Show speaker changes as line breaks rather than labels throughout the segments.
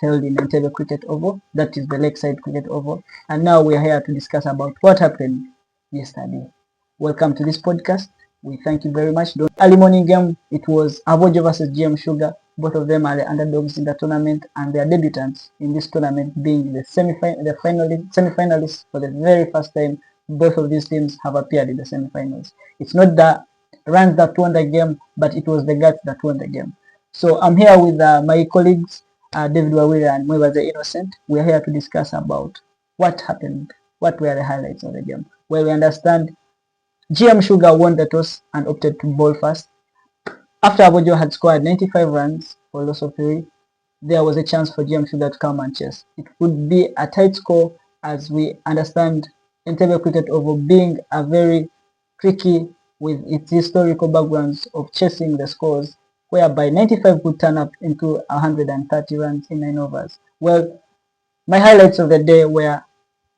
held in Entebbe Cricket Oval, that is the Lakeside Cricket Oval, and now we are here to discuss about what happened yesterday. Welcome to this podcast. We thank you very much. The early morning game, it was Aboojo versus GM Sugar. Both of them are the underdogs in the tournament, and their debutants in this tournament being the semi-finalists for the very first time. Both of these teams have appeared in the semi-finals. It's not the runs that won the game, but it was the guts that won the game. So I'm here with my colleagues, David Wawira and Mwebaze the Innocent. We are here to discuss about what happened, what were the highlights of the game. Well, we understand GM Sugar won the toss and opted to bowl first. After Aboojo had scored 95 runs for a loss of 3, there was a chance for GM Sugar to come and chase. It would be a tight score, as we understand Entebbe Cricket Oval being a very tricky with its historical backgrounds of chasing the scores, whereby 95 could turn up into 130 runs in 9 overs. Well, my highlights of the day were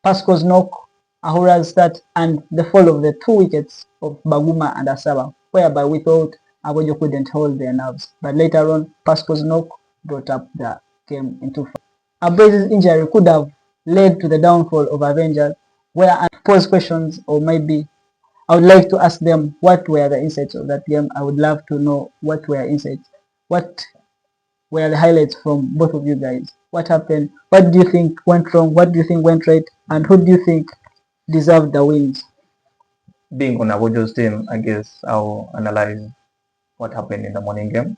Pasco's knock, Ahura's start, and the fall of the 2 wickets of Baguma and Asaba, whereby we thought Aboojo couldn't hold their nerves. But later on, Pasco's knock brought up the game into fight. Aboojo's injury could have led to the downfall of Avengers, where I pose questions, or maybe I would like to ask them what were the insights of that game. I would love to know what were insights. What were the highlights from both of you guys? What happened? What do you think went wrong? What do you think went right? And who do you think deserved the wins?
Being on Aboojo's team, I guess I'll analyze what happened in the morning game.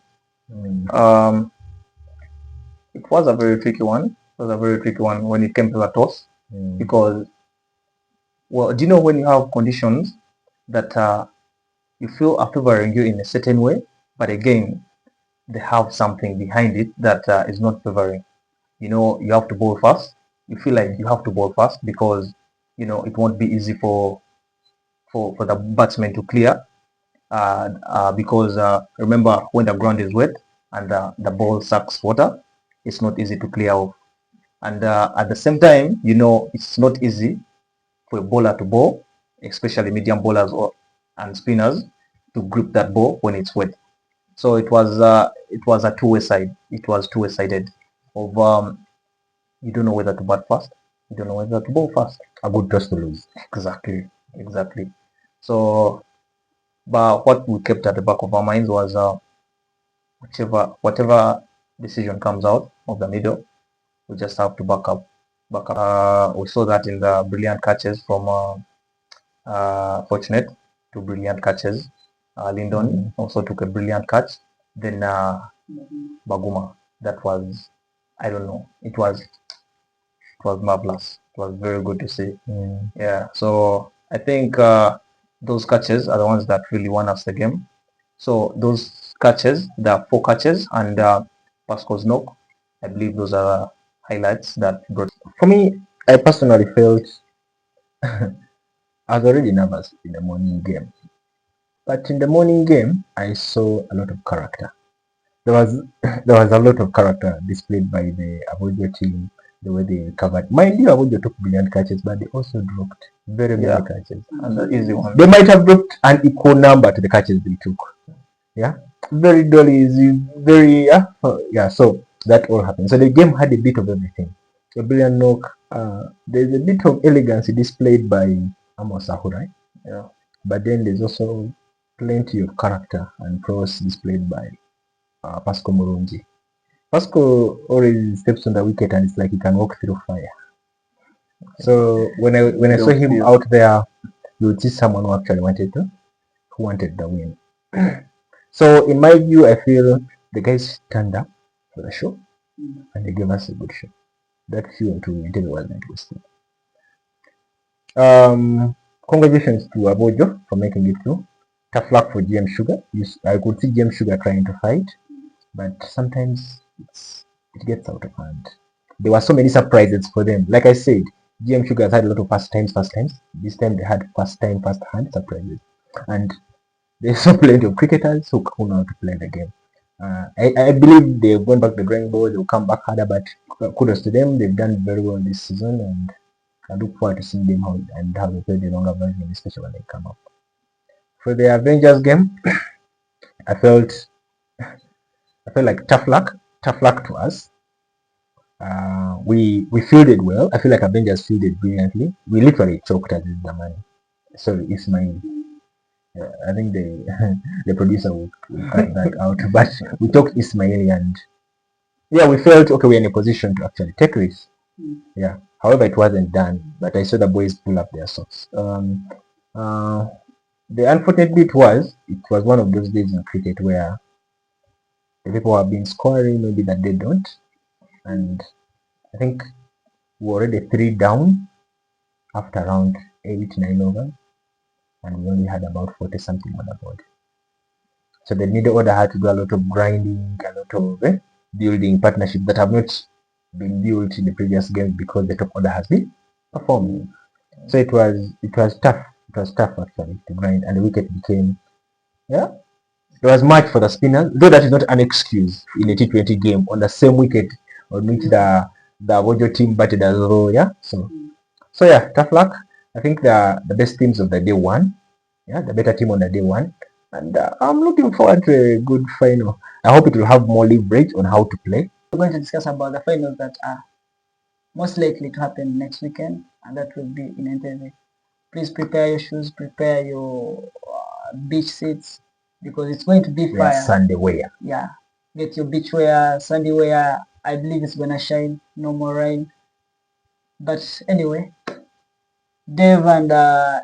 It was a very tricky one. It was a very tricky one when it came to the toss, because, well, do you know when you have conditions that you feel are favoring you in a certain way, but again, they have something behind it that is not favoring. You know, you have to bowl fast. You feel like you have to bowl fast because, you know, it won't be easy for the batsman to clear. Because remember, when the ground is wet and the ball sucks water, it's not easy to clear off. And at the same time, you know, it's not easy for a bowler to bowl, especially medium bowlers and spinners, to grip that ball when it's wet. So it was a two-way side. It was two-way sided. Of you don't know whether to bat fast, you don't know whether to bowl fast.
A good toss to lose.
Exactly. So, but what we kept at the back of our minds was whatever decision comes out of the middle, we just have to back up. We saw that in the brilliant catches from Fortunate to brilliant catches. Lyndon also took a brilliant catch. Then Baguma, that was, I don't know, it was marvelous. It was very good to see. Yeah, so I think those catches are the ones that really won us the game. So those catches, the 4 catches and Pasco's knock, I believe those are highlights that brought.
For me, I personally felt I was already nervous in the morning game. But in the morning game, I saw a lot of character. There was a lot of character displayed by the Aboojo team, the way they recovered. Mind you, Aboojo took brilliant catches, but they also dropped very many catches.
And the easy one.
They might have dropped an equal number to the catches they took. Yeah, very dolly, very So that all happened. So the game had a bit of everything. A brilliant knock. There's a bit of elegance displayed by Amos Ahura.
Yeah.
But then there's also plenty of character and prowess displayed by Pasco Murungi. Pasco always steps on the wicket and it's like he can walk through fire. So when I saw him out there, you would see someone who actually wanted the win. So in my view, I feel the guys stand up for the show and they gave us a good show. That few to maintain well night wasted. Congratulations to Aboojo for making it through. Tough luck for GM Sugar. I could see GM Sugar trying to fight, but sometimes it gets out of hand. There were so many surprises for them. Like I said, GM Sugar has had a lot of first times. This time they had first hand surprises. And there's so plenty of cricketers who know how to play the game. I believe they've gone back to the drawing board. They'll come back harder, but kudos to them. They've done very well this season, and I look forward to seeing them how they play the longer version, especially when they come up. For the Avengers game, I felt like tough luck to us. We fielded well. I feel like Avengers fielded brilliantly. We literally choked at the money. Sorry, Ismaili. I think the the producer will cut that out. But we talked Ismaili, and yeah, we felt okay. We're in a position to actually take risks. Yeah. However, it wasn't done. But I saw the boys pull up their socks. The unfortunate bit was it was one of those days in cricket where the people have been scoring, maybe that they don't, and I think we're already 3 down after around 8-9 overs, and we only had about 40 something on the board. So the middle order had to do a lot of grinding, a lot of building partnerships that have not been built in the previous games because the top order has been performing. So it was tough. It was tough actually to grind, and the wicket became there was much for the spinners, though that is not an excuse in a T20 game on the same wicket on which the Aboojo team batted as well. Yeah. So yeah, tough luck. I think the best teams of the day won. Yeah, the better team on the day won. And I'm looking forward to a good final. I hope it will have more leverage on how to play.
We're going to discuss about the finals that are most likely to happen next weekend, and that will be in Entebbe. Please prepare your shoes, prepare your beach seats, because it's going to be fire.
Sunday wear.
Yeah, get your beach wear, Sunday wear. I believe it's gonna shine, no more rain. But anyway, Dave and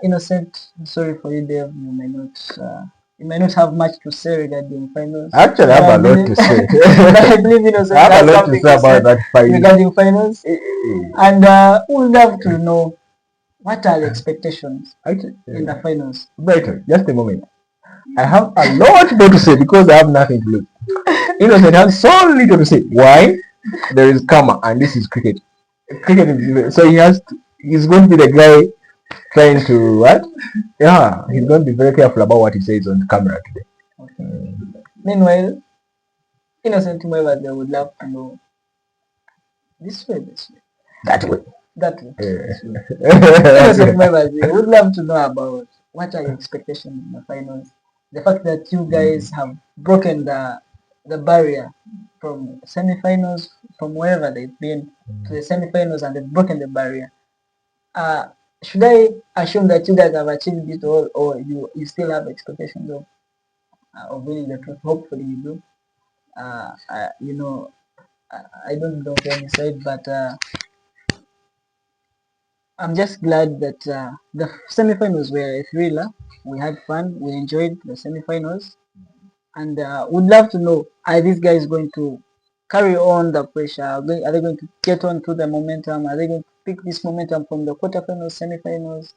Innocent, sorry for you, Dave. You may not have much to say regarding finals.
Actually, I have a lot to say.
But I believe Innocent
I have a lot to say about that final
regarding finals, and we'd love to know what are the expectations in the finals.
Better, just a moment. I have a lot more to say because I have nothing to lose. Innocent has so little to say. Why? There is karma, and this is cricket. Cricket is, so he's going to be the guy trying to what? Yeah, he's going to be very careful about what he says on camera today.
Okay. Meanwhile, Innocent whoever they would love to know this way,
that way.
Innocent whoever they would love to know about what are your expectations in the finals. The fact that you guys have broken the barrier from semi-finals, from wherever they've been to the semi-finals, and they've broken the barrier. Should I assume that you guys have achieved it all, or you still have expectations of winning the trophy? Hopefully you do. I don't know any side, but I'm just glad that the semi-finals were a thriller. We had fun. We enjoyed the semi-finals, and would love to know: are these guys going to carry on the pressure? Are they going to get on to the momentum? Are they going to pick this momentum from the quarterfinals, semi-finals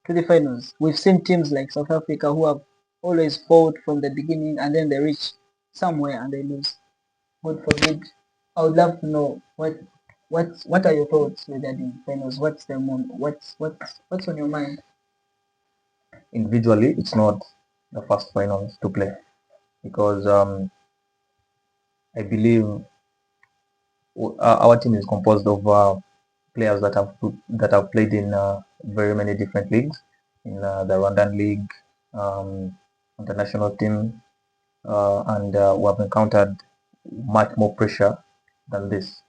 to the finals? We've seen teams like South Africa who have always fought from the beginning, and then they reach somewhere and they lose. God forbid. I would love to know what are your thoughts regarding finals? What's on your mind?
Individually, it's not the first finals to play because I believe our team is composed of players that have played in very many different leagues, in the Rwandan league, international team, and we have encountered much more pressure than this.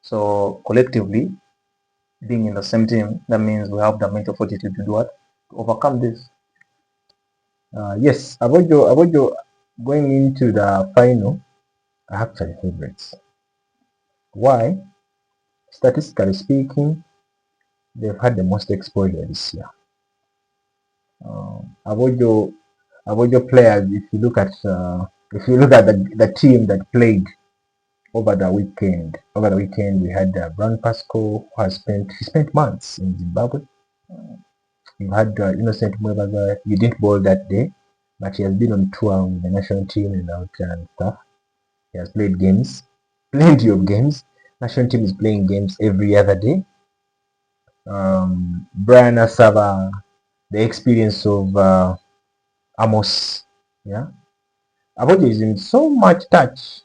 So collectively, being in the same team, that means we have the mental fortitude to do what? To overcome this.
Yes, Aboojo going into the final are actually favorites. Why? Statistically speaking, they've had the most exposure this year. Aboojo players, if you look at the team that played over the weekend, we had Brown Pasco, who spent months in Zimbabwe. You had Innocent Mwebaza. You didn't bowl that day, but he has been on tour with the national team and stuff. He has played games, plenty of games. National team is playing games every other day. Brian Asava, the experience of Amos, yeah. Aboojo is in so much touch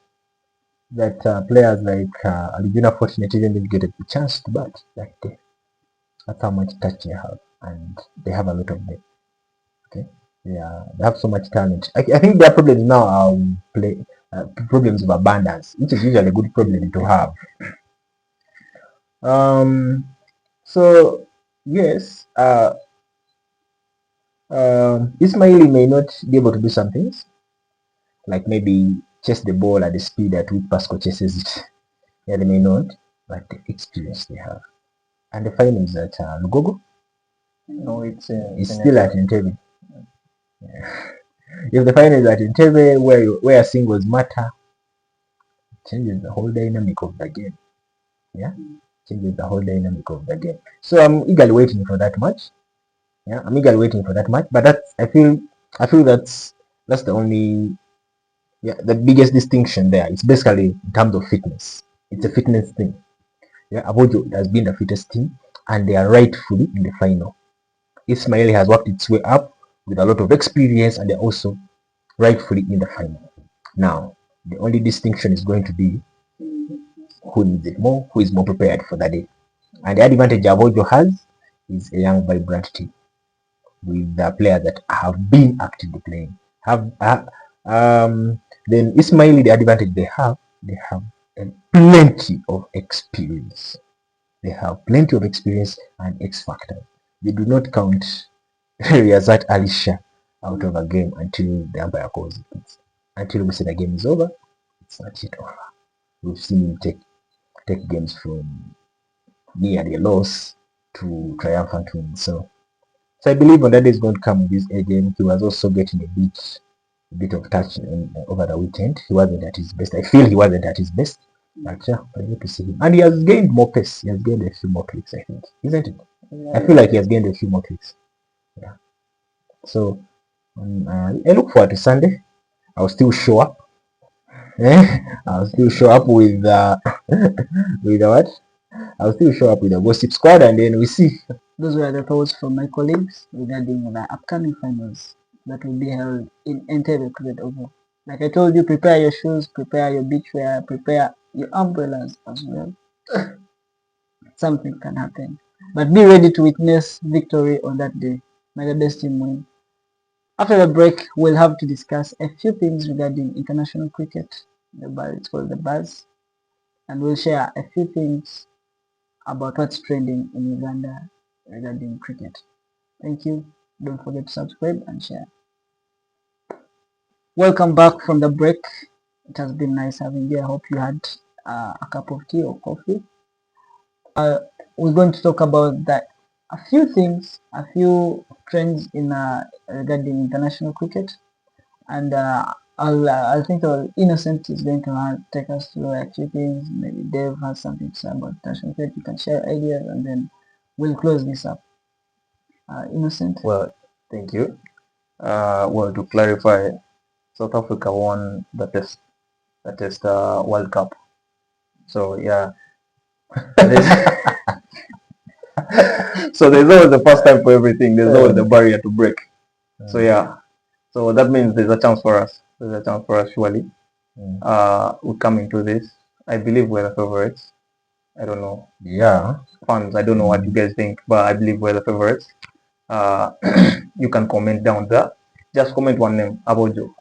that players like Alijuna Fortunate even didn't get a chance to bat that day. That's how much touch they have, and they have a lot of them. Okay, yeah, they have so much talent. I think their problems now are problems of abundance, which is usually a good problem to have. So yes, Ismaili may not be able to do some things, like maybe chase the ball at the speed at which Pasco chases it. Yeah, they may not, but the experience they have. And the final is at Lugogo.
No, it's
Still at Entebbe. Yeah. If the final is at Entebbe, where singles matter, changes the whole dynamic of the game. Yeah, changes the whole dynamic of the game. So I'm eagerly waiting for that match. Yeah, I'm eagerly waiting for that match. But I feel that's the only, the biggest distinction there. It's basically in terms of fitness. It's a fitness thing. Yeah, Aboojo has been the fittest team, and they are rightfully in the final. Ismaili has worked its way up with a lot of experience, and they're also rightfully in the final. Now, the only distinction is going to be who needs it more, who is more prepared for that day. And the advantage Aboojo has is a young, vibrant team with the players that have been actively playing. Then Ismaili, the advantage they have plenty of experience. They have plenty of experience and X factor. They do not count Riyazat Alisha out of a game until the umpire calls it. Until we say the game is over, it's not yet over. We've seen him take games from nearly a loss to triumphant wins. So I believe when that is going to come with this A game, he was also getting a bit of touch over the weekend. He wasn't at his best. I feel he wasn't at his best. But yeah, I need to see him. And he has gained more pace. He has gained a few more clicks, I think. Isn't it? I feel like he has gained a few more clicks. Yeah. So I look forward to Sunday. I'll still show up. I'll still show up with with what? I'll still show up with a gossip squad, and then we see.
Those were the thoughts from my colleagues regarding the upcoming finals that will be held in Entebbe Cricket Oval. Like I told you, prepare your shoes, prepare your beachwear, prepare your umbrellas as well. Something can happen. But be ready to witness victory on that day. May the best team win. After the break, we'll have to discuss a few things regarding international cricket. It's called the buzz. And we'll share a few things about what's trending in Uganda regarding cricket. Thank you. Don't forget to subscribe and share. Welcome back from the break. It has been nice having you. I hope you had a cup of tea or coffee. We're going to talk about a few things, a few trends in regarding international cricket, and I think Innocent is going to take us through a few things. Maybe Dave has something to say about international cricket. You can share ideas, and then we'll close this up. Innocent.
Well, thank you. Well, to clarify, South Africa won the test World Cup. So yeah. So there's always the first time for everything. There's always the barrier to break. So yeah. So that means there's a chance for us. There's a chance for us surely. We come into this. I believe we're the favorites. I don't know.
Yeah.
Fans, I don't know what you guys think, but I believe we're the favorites. You can comment down there. Just comment one name, Aboojo,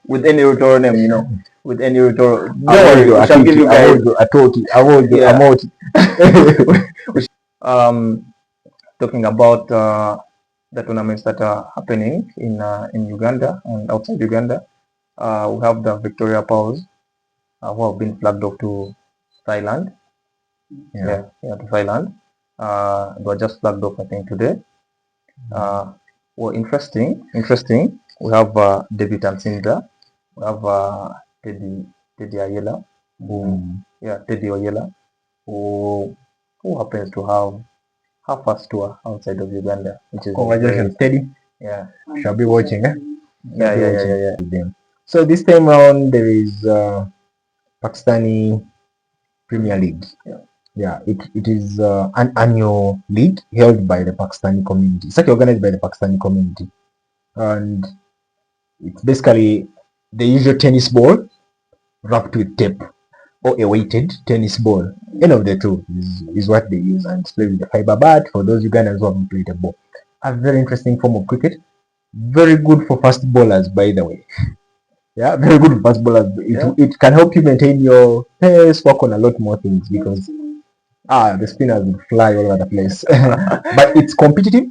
with any rhetorical name, you know, with any rhetorical.
Aboojo,
we shall give you guys.
Aboojo.
Talking about the tournaments that are happening in Uganda and outside Uganda, we have the Victoria Pals who have been flagged off to Thailand. Yeah, to Thailand. They were just flagged off, I think, today. Well, interesting. We have debutants in there. We have Teddy Ayala, Teddy Ayala, who happens to have her first tour outside of Uganda, which is
congratulations, Teddy.
Yeah,
shall be watching.
Yeah.
So this time around there is Pakistani Premier League. Yeah, it is an annual league held by the Pakistani community. It's actually organized by the Pakistani community, and it's basically the usual tennis ball wrapped with tape, or a weighted tennis ball. Any of the two is what they use, and it's played with the fiber bat for those Ugandans who haven't played a ball. A very interesting form of cricket, very good for fast bowlers, by the way. Yeah, very good fast bowlers. It can help you maintain your pace, work on a lot more things because the spinners will fly all over the place. But it's competitive.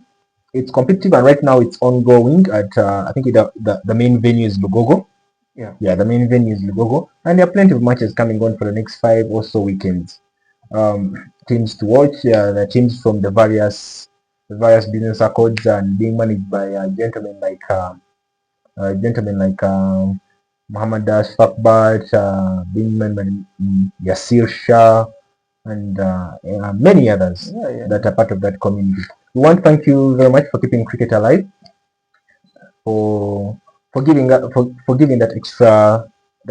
It's competitive, and right now it's ongoing at I think the main venue is Lugogo. Yeah, the main venue is Lugogo, and there are plenty of matches coming on for the next 5 or so weekends. Teams to watch. The teams from the various business accords and being managed by gentlemen like Muhammad Dash Fakbat, being managed by Yasir Shah, and many others that are part of that community. We want to thank you very much for keeping cricket alive, for giving that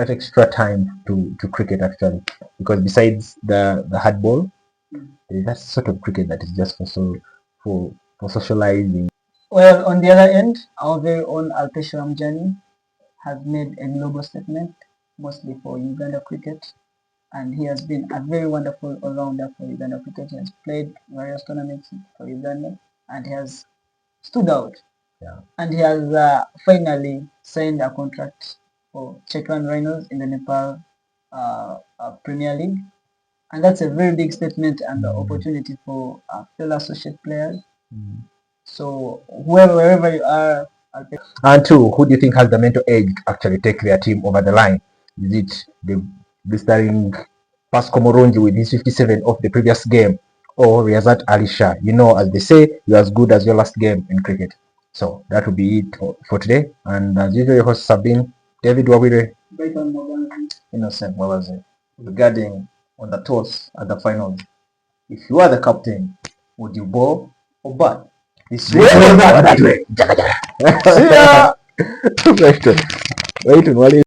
extra time to cricket actually, because besides the hardball, there's that sort of cricket that is just for socializing.
Well, on the other end, our very own Alpesha Ramjani has made a global statement, mostly for Uganda cricket, and he has been a very wonderful all-rounder for Uganda cricket. He has played various tournaments for Uganda, and he has stood out.
Yeah.
And he has finally signed a contract for Chetwan Rhinos in the Nepal Premier League, and that's a very big statement and the opportunity for fellow associate players. So wherever you are,
And two, who do you think has the mental edge to actually take their team over the line? Is it the blistering Pascal Moronji with his 57 of the previous game, or Riazat Alisha? You know, as they say, you're as good as your last game in cricket. So that will be it for today. And as usual, your hosts have been David Wawire,
Innocent Mwabazi. Regarding on the toss at the finals, if you are the captain, would you bowl or bat? This way
that way.
See ya!
Right. Wait,